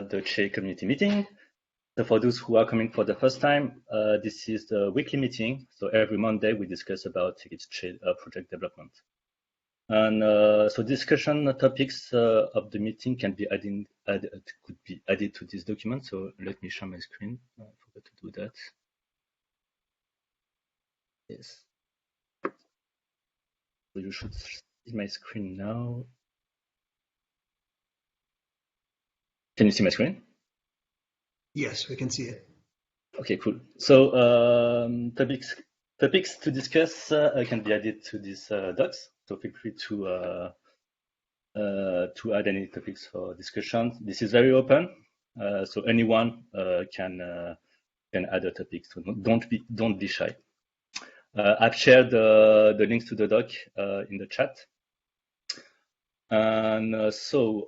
the Che community meeting. So for those who are coming for the first time, this is the weekly meeting. So every Monday we discuss about Che project development. And so discussion topics of the meeting can be could be added to this document. So let me share my screen. I forgot to do that. Yes. So you should see my screen now. Can you see my screen? Yes, we can see it. Okay, cool. So topics to discuss can be added to these docs. So feel free to add any topics for discussion. This is very open, so anyone can add a topic. So don't be shy. I've shared the links to the doc in the chat. And so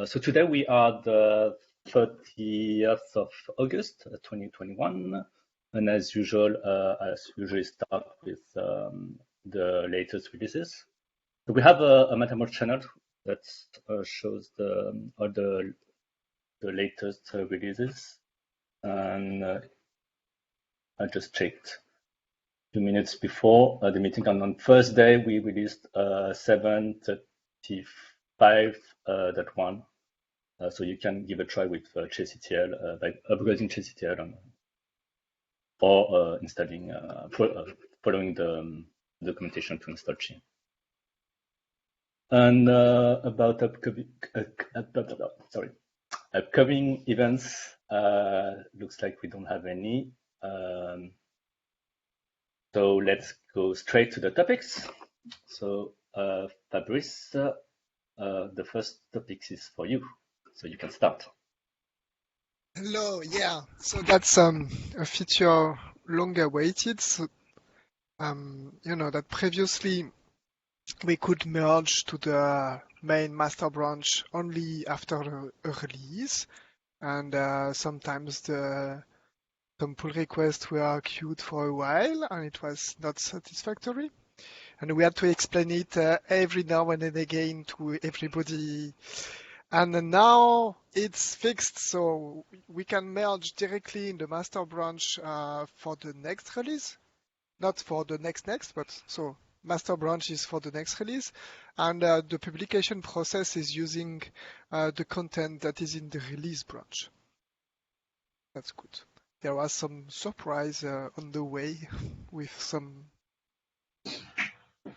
today we are the 30th of August 2021, and as usual, I usually start with the latest releases. So we have a Mattermost channel that shows all the latest releases, and I just checked 2 minutes before the meeting. And on Thursday we released 7.35.1. So you can give a try with CheCTL by upgrading CheCTL or installing, following the documentation to install Che. And about upcoming events, looks like we don't have any. So let's go straight to the topics. So Fabrice, the first topic is for you. So you can start. Hello, yeah. So that's a feature long awaited. So, that previously we could merge to the main master branch only after a release, and sometimes some pull requests were queued for a while, and it was not satisfactory. And we had to explain it every now and then again to everybody. And now it's fixed, so we can merge directly in the master branch for the next release. Not for the next, but so master branch is for the next release. And the publication process is using the content that is in the release branch. That's good. There was some surprise on the way with some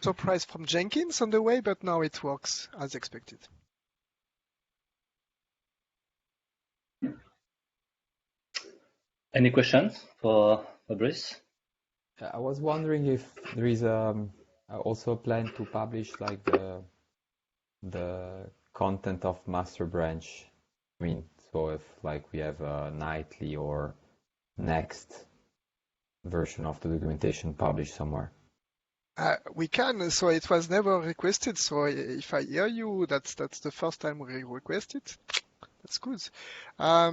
surprise from Jenkins on the way, but now it works as expected. Any questions for Fabrice? I was wondering if there is also a plan to publish like the content of master branch. I mean, so if like we have a nightly or next version of the documentation published somewhere. We can, so it was never requested. So if I hear you, that's the first time we request it. That's good. I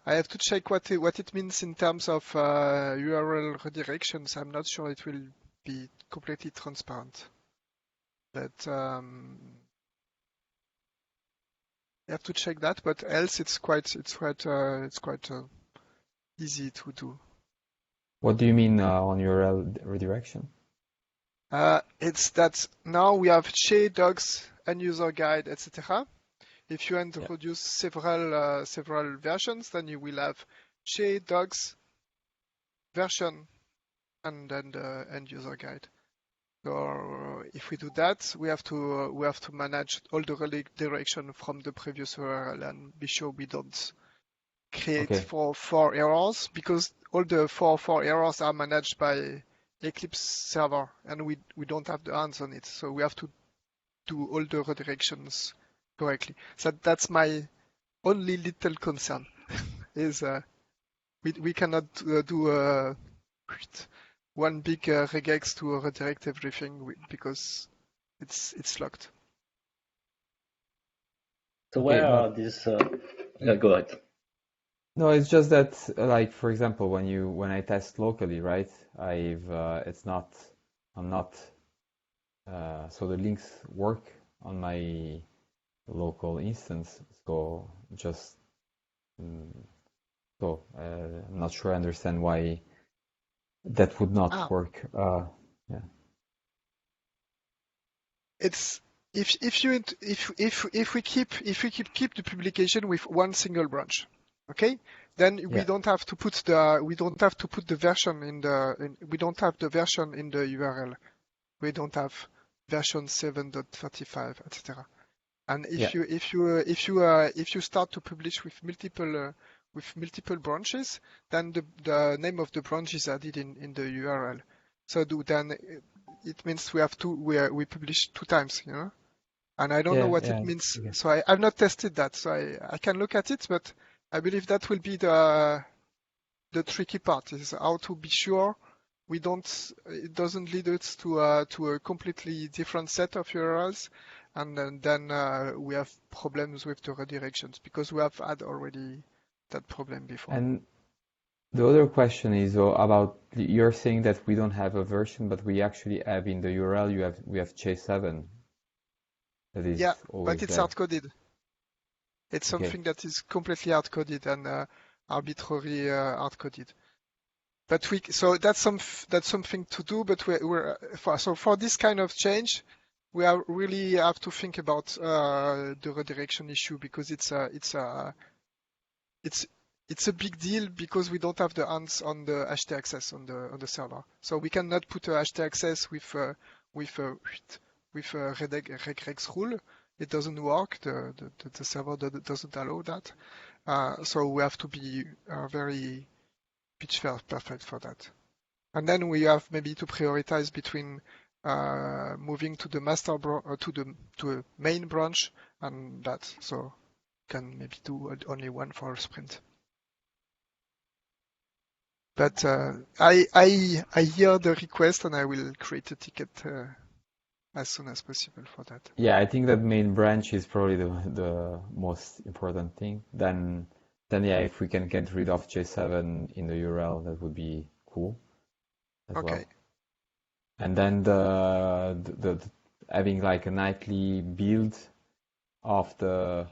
have to check what it means in terms of URL redirections. I'm not sure it will be completely transparent, but you have to check that. But else, it's quite easy to do. What do you mean on URL redirection? It's that now we have Che, docs, and user guide, etc. If you introduce several versions, then you will have Che, docs, version, and then the end user guide. So if we do that, we have to manage all the redirection from the previous URL and be sure we don't create 404 errors, because all the 404 errors are managed by Eclipse server, and we don't have the hands on it. So we have to do all the redirections correctly. So that's my only little concern is we cannot do one big regex to redirect everything because it's locked. So where are these? Yeah, go ahead. No, it's just that, like, for example, when I test locally, right? So the links work on my local instance. So just So I'm not sure I understand why that would not work. Yeah. It's if we keep the publication with one single branch, okay, then we don't have to put the version in the we don't have the version in the URL. We don't have version 7.35, etc. And if you start to publish with multiple branches, then the name of the branch is added in the URL. So then it means we publish two times, you know. And I don't know what it means. Okay. So I've not tested that. So I can look at it, but I believe that will be the tricky part, is how to be sure it doesn't lead us to a completely different set of URLs, and then we have problems with the redirections, because we have had already that problem before. And the other question is about, you're saying that we don't have a version, but we actually have in the URL, we have Che7. That is but it's there. hard-coded. It's something that is completely hard-coded and arbitrarily hard-coded. But so that's something to do. But for this kind of change, we really have to think about the redirection issue, because it's a big deal, because we don't have the hands on the HT access on the server. So we cannot put a HT access with a regex rule. It doesn't work. The server doesn't allow that. So we have to be very pitch perfect for that. And then we have maybe to prioritize between moving to the master to a main branch and that. So can maybe do only one for a sprint. But I hear the request, and I will create a ticket as soon as possible for that. Yeah, I think that main branch is probably the most important thing. Then if we can get rid of J7 in the URL, that would be cool as well. And then the having like a nightly build of the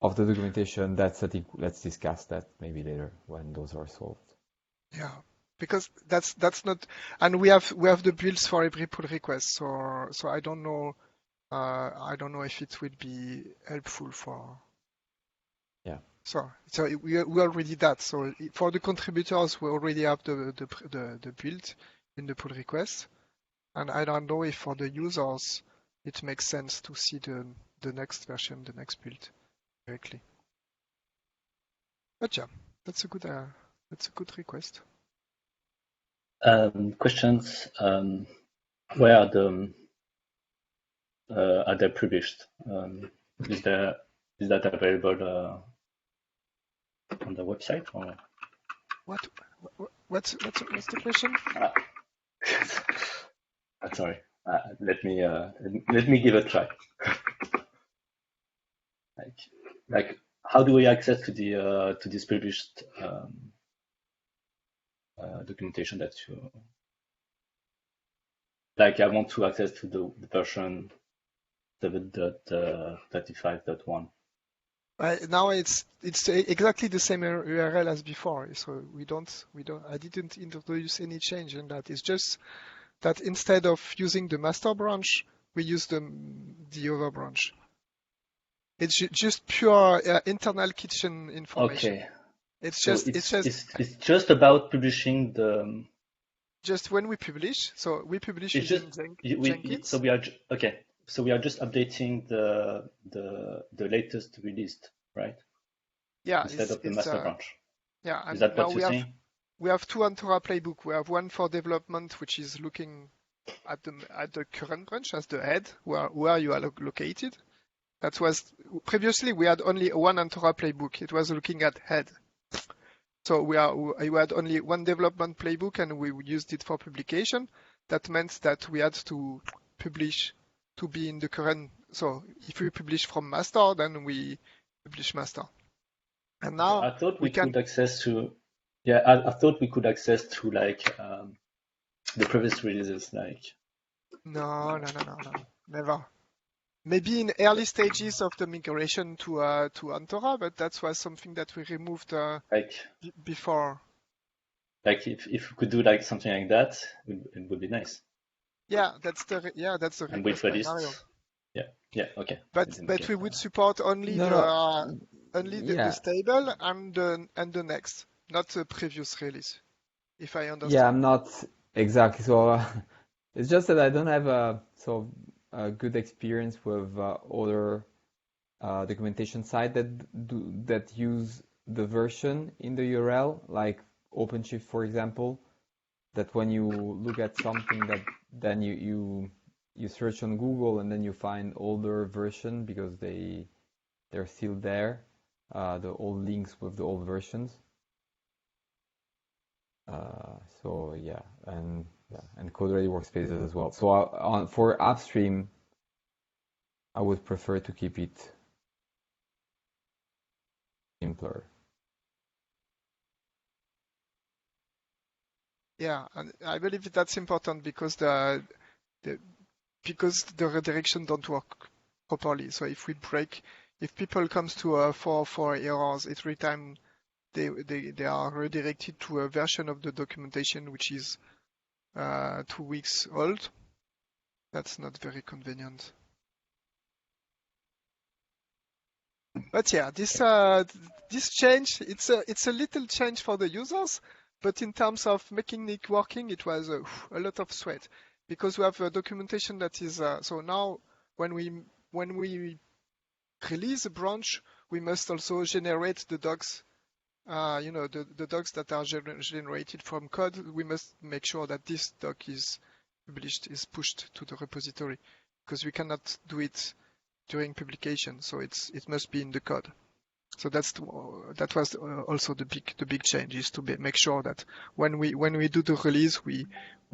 documentation, I think let's discuss that maybe later when those are solved. Yeah, because that's not, and we have the builds for every pull request. So I don't know if it will be helpful for. Yeah. So we already did that. So for the contributors, we already have the build in the pull request, and I don't know if for the users it makes sense to see the next version, the next build directly. But yeah, that's a good request. Questions? Where are they published? Is that available on the website? Or? What's the question? Sorry. Let me give it a try. like how do we access to this published documentation that you like? I want to access to the version 7.35.1. Now it's exactly the same URL as before. So I didn't introduce any change in that. It's just that instead of using the master branch, we use the other branch. It's just pure internal kitchen information. Okay. It's just about publishing the. Just when we publish, so we publish using Jenkins. So we are okay. So we are just updating the latest release, right? Yeah. Instead of the master branch. Yeah. And is that what you're saying? We have two Antora playbook. We have one for development, which is looking at the current branch as the head, where you are located. That was previously we had only one Antora playbook. It was looking at head. So we had only one development playbook, and we used it for publication. That meant that we had to publish to be in the current. So if we publish from master, then we publish master. And now I thought we could access to. Yeah, I thought we could access to like the previous releases, like. No, never. maybe in early stages of the migration to Antora, but that was something that we removed before. Like if we could do like something like that, it would be nice. Yeah, that's the request by Mario. Yeah, okay. But we would support only the stable and the next, not the previous release, if I understand. Yeah, I'm not exactly. So it's just that I don't have a good experience with other documentation sites that use the version in the URL, like OpenShift, for example. That when you look at something that then you search on Google and then you find older version because they're still there, the old links with the old versions. So yeah, and code-ready workspaces as well. So for upstream, I would prefer to keep it simpler. Yeah, and I believe that's important because the redirection don't work properly. So if people comes to for errors every time they are redirected to a version of the documentation which is 2 weeks old, that's not very convenient. But yeah, this change, it's a little change for the users, but in terms of making it working, it was a lot of sweat because we have a documentation that is so now when we release a branch, we must also generate the docs. The docs that are generated from code. We must make sure that this doc is published, is pushed to the repository, because we cannot do it during publication. So it must be in the code. So that was also the big change, is to make sure that when we do the release, we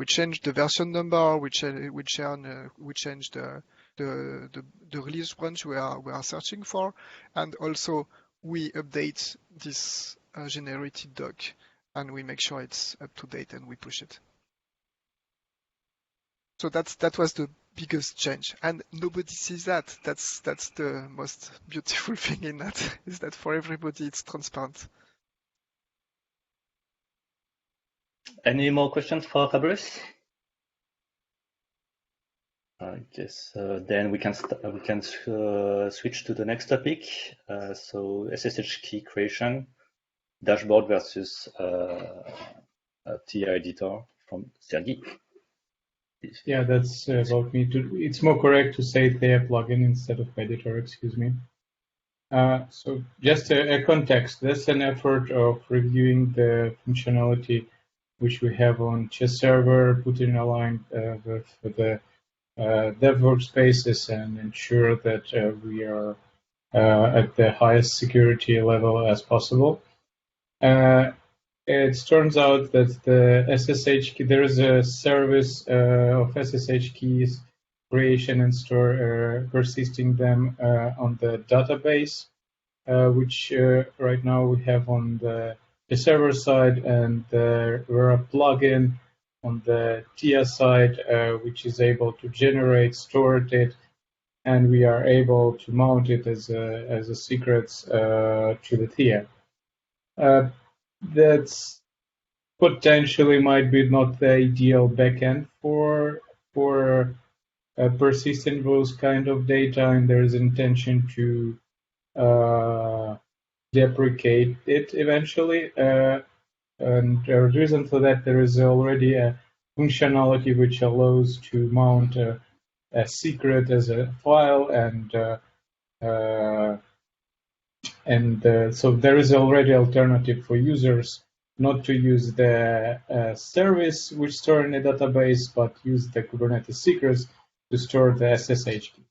change the version number, we change the release branch we are searching for, and also we update this generated doc, and we make sure it's up to date and we push it. So that was the biggest change, and nobody sees that. That's the most beautiful thing in that, is that for everybody it's transparent. Any more questions for Fabrice? I guess then we can switch to the next topic. So SSH key creation, dashboard versus Theia editor from Sergii. Yeah, that's about me. It's more correct to say Theia plugin instead of editor, excuse me. So just a context. That's an effort of reviewing the functionality which we have on Chess server, put in aligned with the dev workspaces, and ensure that we are at the highest security level as possible. It turns out that the SSH key, there is a service of SSH keys creation and store, persisting them on the database, which right now we have on the server side, and we're a plugin on the Theia side, which is able to generate, store it, and we are able to mount it as a secrets to the Theia. That's potentially might be not the ideal backend for persisting those kind of data, and there's intention to deprecate it eventually. And the reason for that, there is already a functionality which allows to mount a secret as a file, and so there is already alternative for users not to use the service which store in a database, but use the Kubernetes secrets to store the SSH key.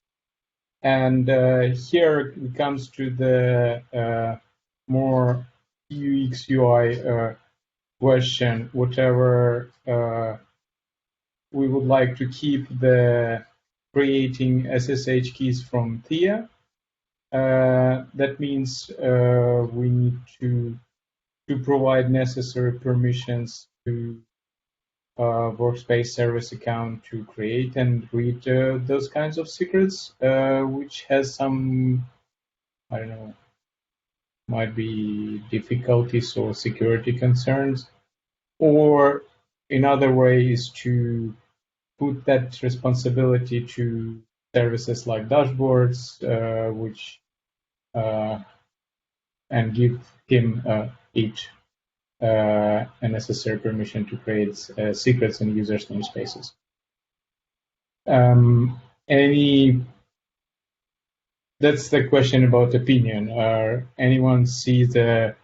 And here it comes to the more UX UI question. Whatever we would like to keep the creating SSH keys from Theia. That means we need to provide necessary permissions to workspace service account to create and read those kinds of secrets, which has some, I don't know, might be difficulties or security concerns. Or another way is to put that responsibility to services like dashboards, which and give him each a necessary permission to create secrets in users' namespaces. That's the question about opinion. Anyone see the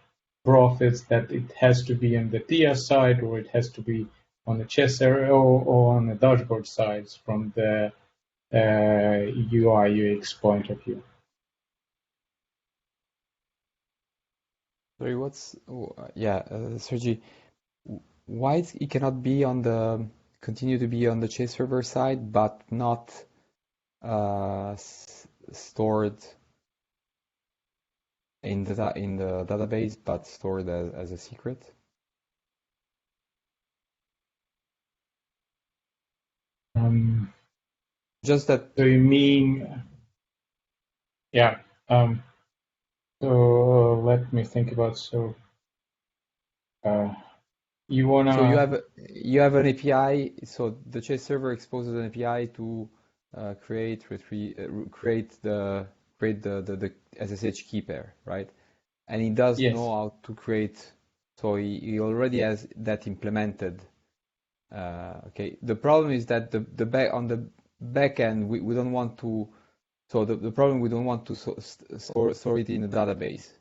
profits that it has to be on the Theia side, or it has to be on the Che Theia or on the dashboard sides from the UI UX point of view? Sorry, Sergii, why it cannot be on the continue to be on the Che server side, but not stored in the database, but stored as a secret? Just that. So you mean, yeah. So let me think about. You wanna. So you have an API. So the Che server exposes an API to create the SSH key pair, right? And he does know how to create. So he already has that implemented. Okay. The problem is that on the back end we don't want to. So the problem, we don't want to store it in a database.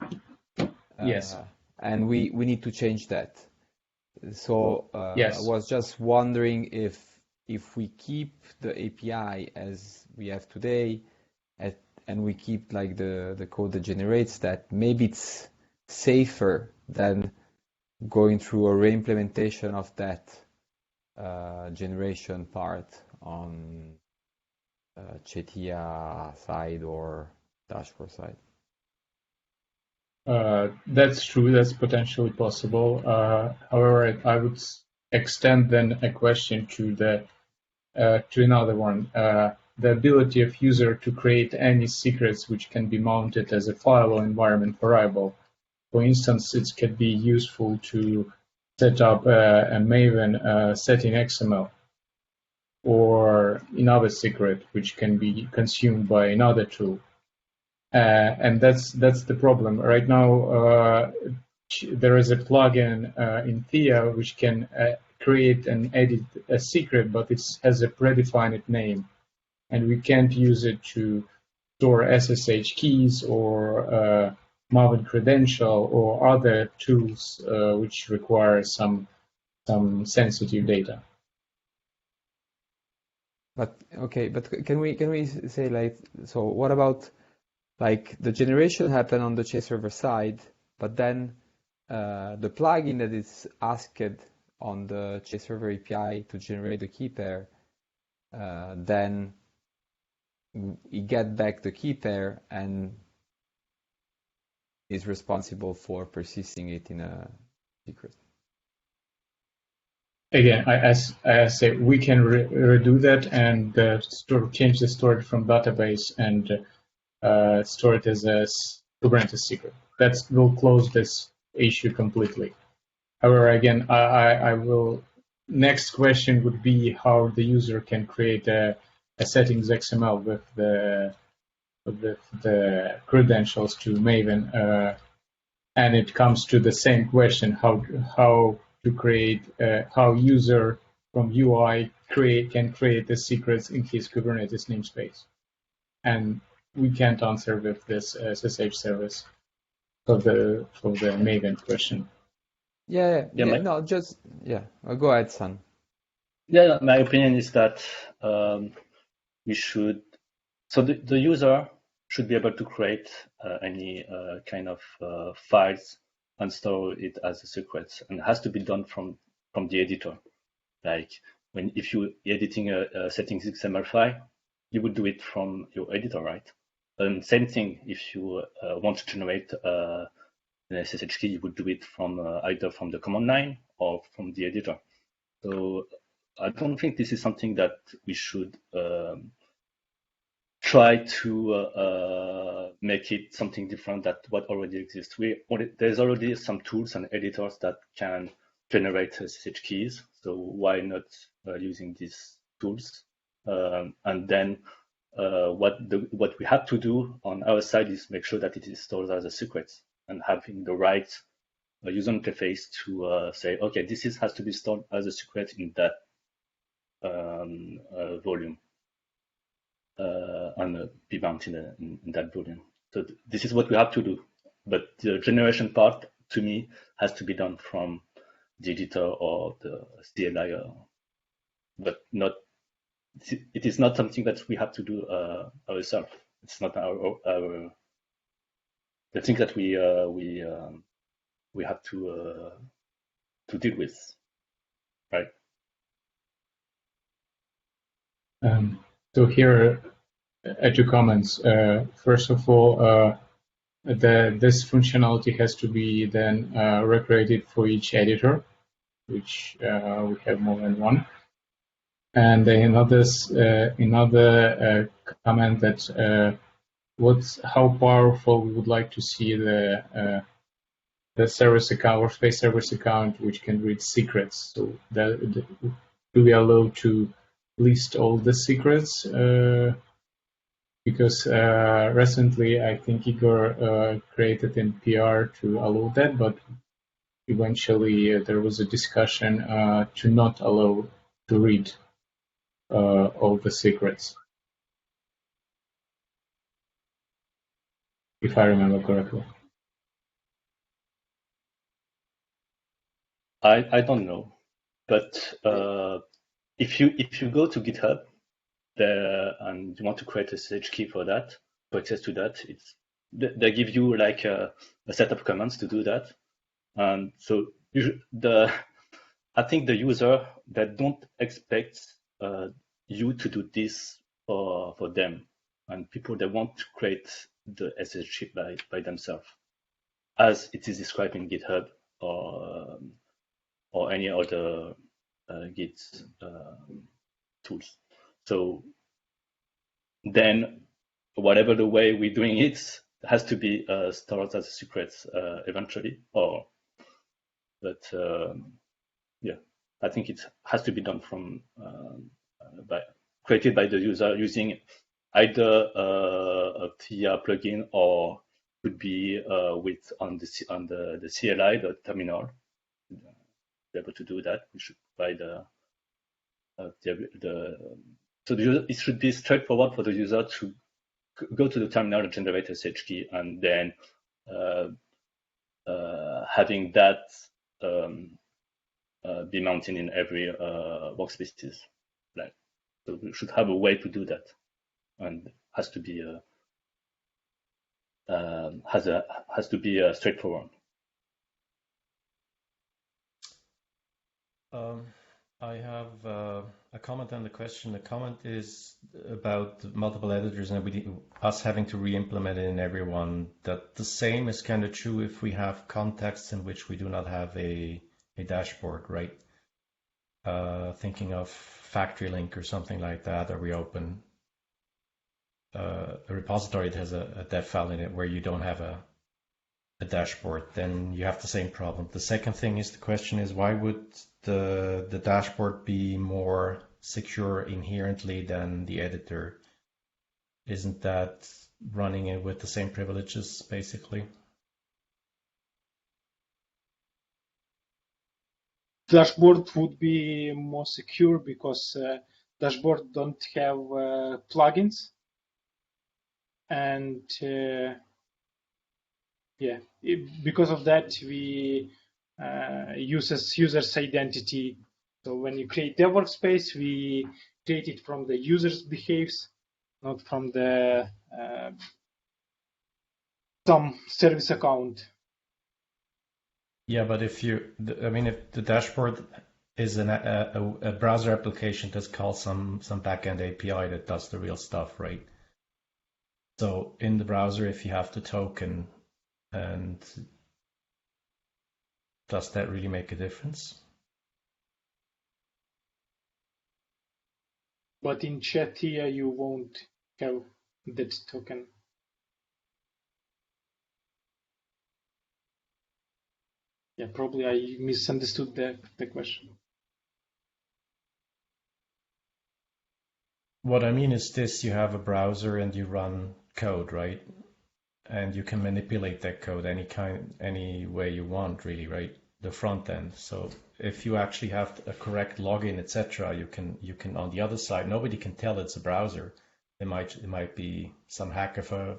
Yes. And we need to change that. So yes. I was just wondering if we keep the API as we have today, and we keep like the code that generates that, maybe it's safer than going through a reimplementation of that generation part on Che Theia side or dashboard side. That's true. That's potentially possible. However, I would extend then a question to another one. The ability of user to create any secrets which can be mounted as a file or environment variable. For instance, it could be useful to set up a Maven setting XML or another secret which can be consumed by another tool. And that's the problem. Right now, there is a plugin in Theia which can create and edit a secret, but it has a predefined name, and we can't use it to store SSH keys or Maven credential or other tools which require some sensitive data. But okay, but can we say, like, so what about like the generation happened on the Che server side, but then the plugin that is asked on the Che server API to generate the key pair, then you get back the key pair and is responsible for persisting it in a secret. Again, as I say, we can redo that and change the storage from database and store it as a Kubernetes secret. That will close this issue completely. However, again, I will. Next question would be how the user can create a settings XML with the credentials to Maven, and it comes to the same question: how to create how user from UI can create the secrets in his Kubernetes namespace, and we can't answer with this SSH service for the Maven question. Go ahead, San. Yeah, my opinion is that we should. So the user should be able to create any kind of files and store it as a secret, and it has to be done from the editor. Like if you're editing a settings XML file, you would do it from your editor, right? And same thing if you want to generate an SSH key, you would do it from either from the command line or from the editor. So I don't think this is something that we should try to make it something different than what already exists. There's already some tools and editors that can generate SSH keys. So why not using these tools? And then what we have to do on our side is make sure that it is stored as a secret and having the right user interface to say, okay, this has to be stored as a secret in that volume and be bound in that volume. So this is what we have to do. But the generation part, to me, has to be done from the editor or the CLI, but not. It is not something that we have to do ourselves. It's not our the thing that we have to deal with, right? So here are 2 comments. First of all, this functionality has to be then recreated for each editor, which we have more than one. And another comment that how powerful we would like to see the service account or space service account, which can read secrets. So do we allow to list all the secrets? Because recently I think Igor created an PR to allow that, but eventually there was a discussion to not allow to read all the secrets, if I remember correctly. I don't know, but if you go to GitHub there and you want to create a SSH key for that, to access to that, they give you like a set of commands to do that, and so I think the user, they don't expect you to do this for them, and people, they want to create the SSH key by themselves, as it is described in GitHub or any other Git tools. So then, whatever the way we're doing it has to be stored as a secret eventually. But yeah, I think it has to be done from created by the user using either a Theia plugin or could be on the CLI, the terminal. Be able to do that, we should provide it should be straightforward for the user to go to the terminal and generate a SSH key, and then having that be mounted in every workspace. Like, so we should have a way to do that, and has to be straightforward. I have a comment on the question. The comment is about multiple editors and us having to re-implement it in everyone. That the same is kind of true if we have contexts in which we do not have a dashboard, right? Thinking of factory link or something like that, or we open a repository that has a dev file in it where you don't have a dashboard, then you have the same problem. The second thing is, the question is, why would the dashboard be more secure inherently than the editor? Isn't that running it with the same privileges, basically? Dashboard would be more secure because dashboard don't have plugins, and because of that we use user's identity. So when you create a workspace, we create it from the user's behaves, not from the some service account. Yeah, but if the dashboard is a browser application that calls some backend API that does the real stuff, right? So in the browser, if you have the token, and does that really make a difference? But in Che Theia, you won't have that token. Yeah, probably I misunderstood the question. What I mean is this: you have a browser and you run code, right? And you can manipulate that code any way you want, really, right? The front end. So if you actually have a correct login, etc., you can on the other side, nobody can tell it's a browser. It might be some hack of a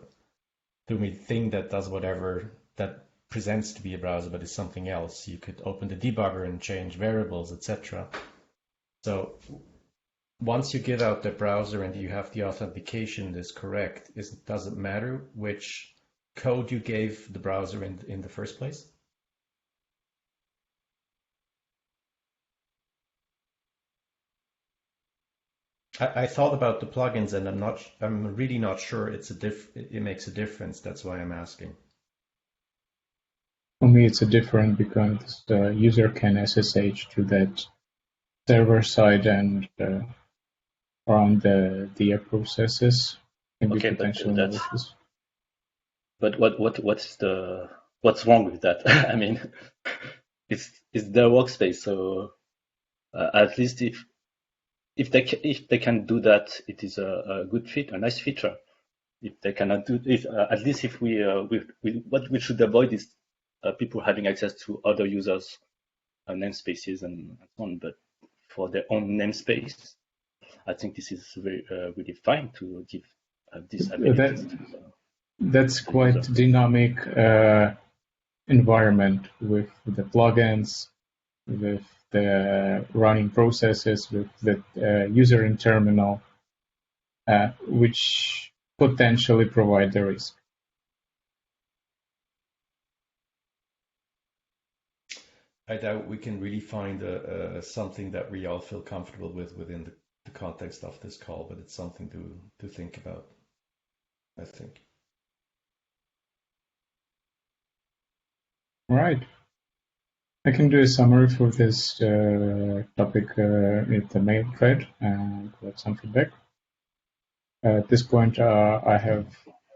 thing that does whatever that presents to be a browser, but is something else. You could open the debugger and change variables, etc. So once you give out the browser and you have the authentication is correct, does it matter which code you gave the browser in the first place? I thought about the plugins and I'm really not sure it makes a difference. That's why I'm asking. For me, it's a different because the user can SSH to that server side and run the Theia processes. Can be potential malicious. But what's wrong with that? I mean, it's their workspace, so at least if they can do that, it is a good fit, a nice feature. If they cannot do it, at least if what we should avoid is people having access to other users' namespaces and so on. But for their own namespace, I think this is really fine to give this ability. That's quite dynamic environment with the plugins, with the running processes, with the user in terminal, which potentially provide the risk. I doubt we can really find something that we all feel comfortable with within the context of this call, but it's something to think about, I think. All right. I can do a summary for this topic with the mail thread and collect some feedback. At this point, I have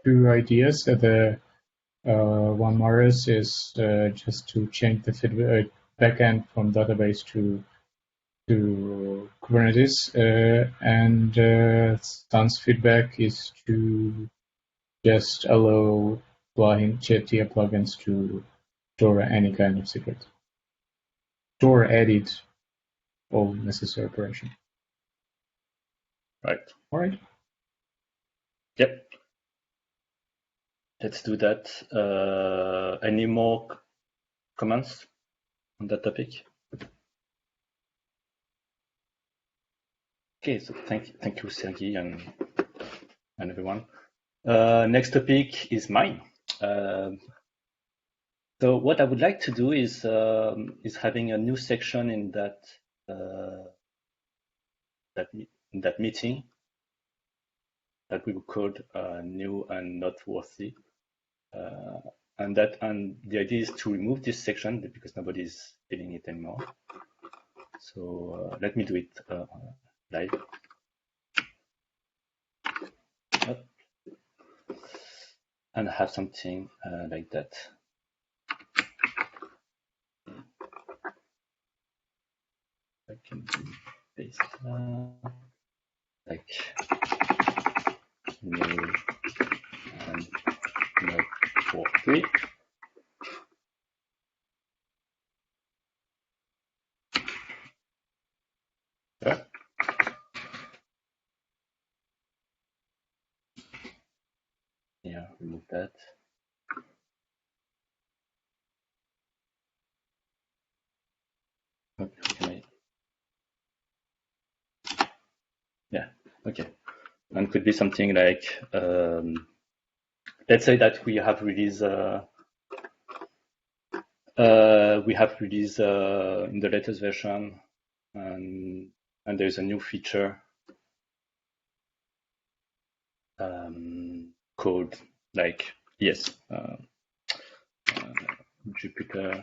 two ideas. The one more is just to change the feedback backend from database to Kubernetes, and Stan's feedback is to just allow Che Theia plugins to store any kind of secret. Store, edit, all necessary operation. Right. All right. Yep. Let's do that. Any more comments on that topic? Okay, so thank you, Sergii, and everyone. Next topic is mine. So what I would like to do is having a new section in that meeting that we will call new and noteworthy, and the idea is to remove this section because nobody is filling it anymore. So let me do it live. And have something like that. I can do paste like new and noteworthy. Yeah. Yeah, remove that. Okay. Yeah, okay. And could be something like, let's say that we have released in the latest version, and there's a new feature called like Jupyter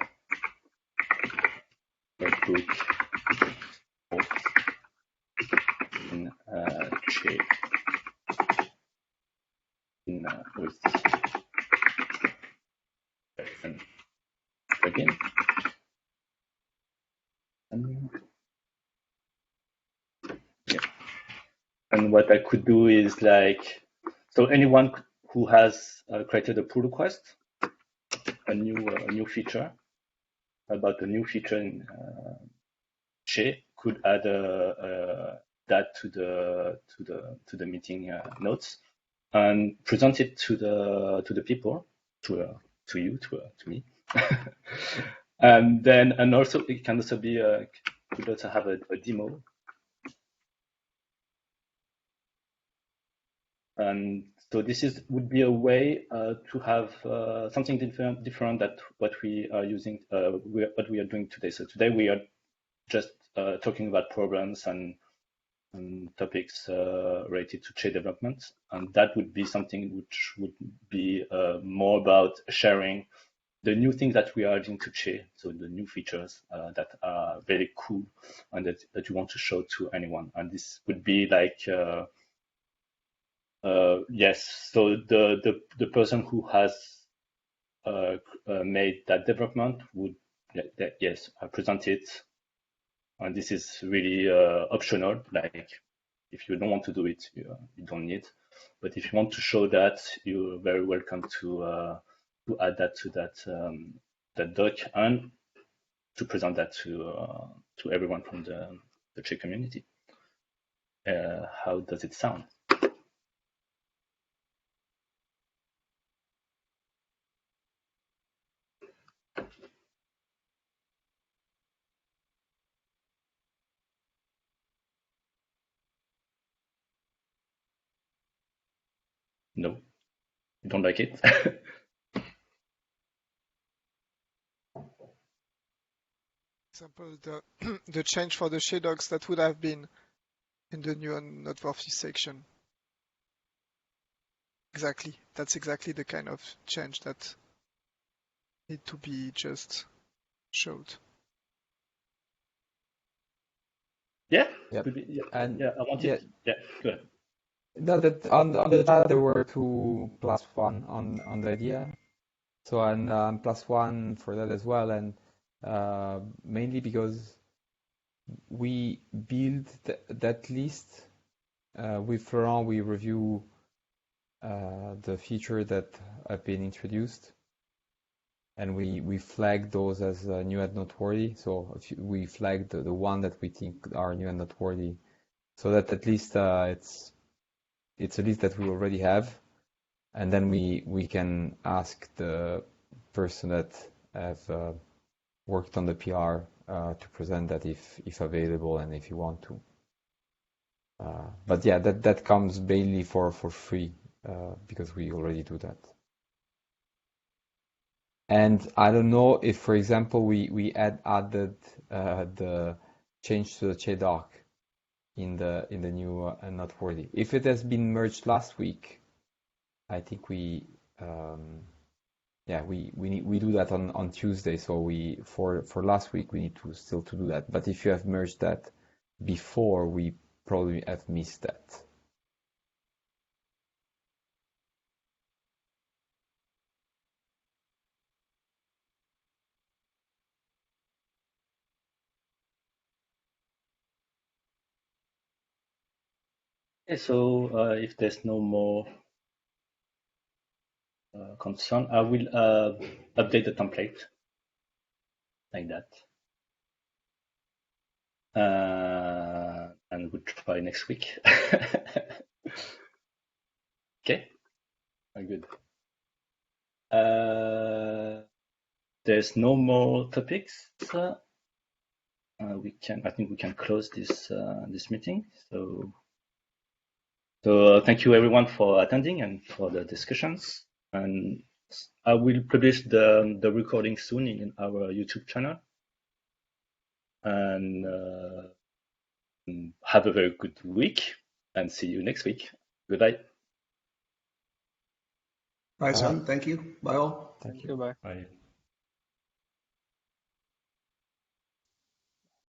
notebook in Che in with and again. Yeah. And what I could do is like, so anyone who has created a pull request, a new feature about a new feature in Che could add that to the meeting notes and present it to the people, to you, to me. And also it can also be could also have a demo. And so this would be a way to have something different that what we are using, what we are doing today. So today we are just talking about problems and topics related to Che development, and that would be something which would be more about sharing the new things that we are adding to Che, so the new features that are very cool and that you want to show to anyone. And this would be like yes, so the person who has made that development would yes present it, and this is really optional. Like if you don't want to do it, you don't need. But if you want to show that, you're very welcome to add that to that doc and to present that to everyone from the Che community. How does it sound? No, you don't like it? Example, the change for the Che docs that would have been in the new and noteworthy section. Exactly. That's exactly the kind of change that need to be just showed. Yeah. Yep. Yeah. And yeah, I wanted. Yeah, go ahead. No, that on the chat there were 2 +1 on the idea, so and +1 for that as well, and mainly because we build that list with Florent. We review the feature that have been introduced, and we flag those as new and noteworthy. So we flag the one that we think are new and noteworthy, so that at least it's a list that we already have, and then we can ask the person that have worked on the PR to present that if available and if you want to. But yeah, that comes mainly for free because we already do that. And I don't know if, for example, we added the change to the Che doc in the new noteworthy. If it has been merged last week, I think we do that on Tuesday. So for last week we need to still to do that. But if you have merged that before, we probably have missed that. Okay, so if there's no more concern, I will update the template like that. And we'll try next week. Okay, good. There's no more topics. I think we can close this meeting. So thank you everyone for attending and for the discussions. And I will publish the recording soon in our YouTube channel. And have a very good week and see you next week. Goodbye. Bye, son. Thank you. Bye all. Thank you. Goodbye. Bye.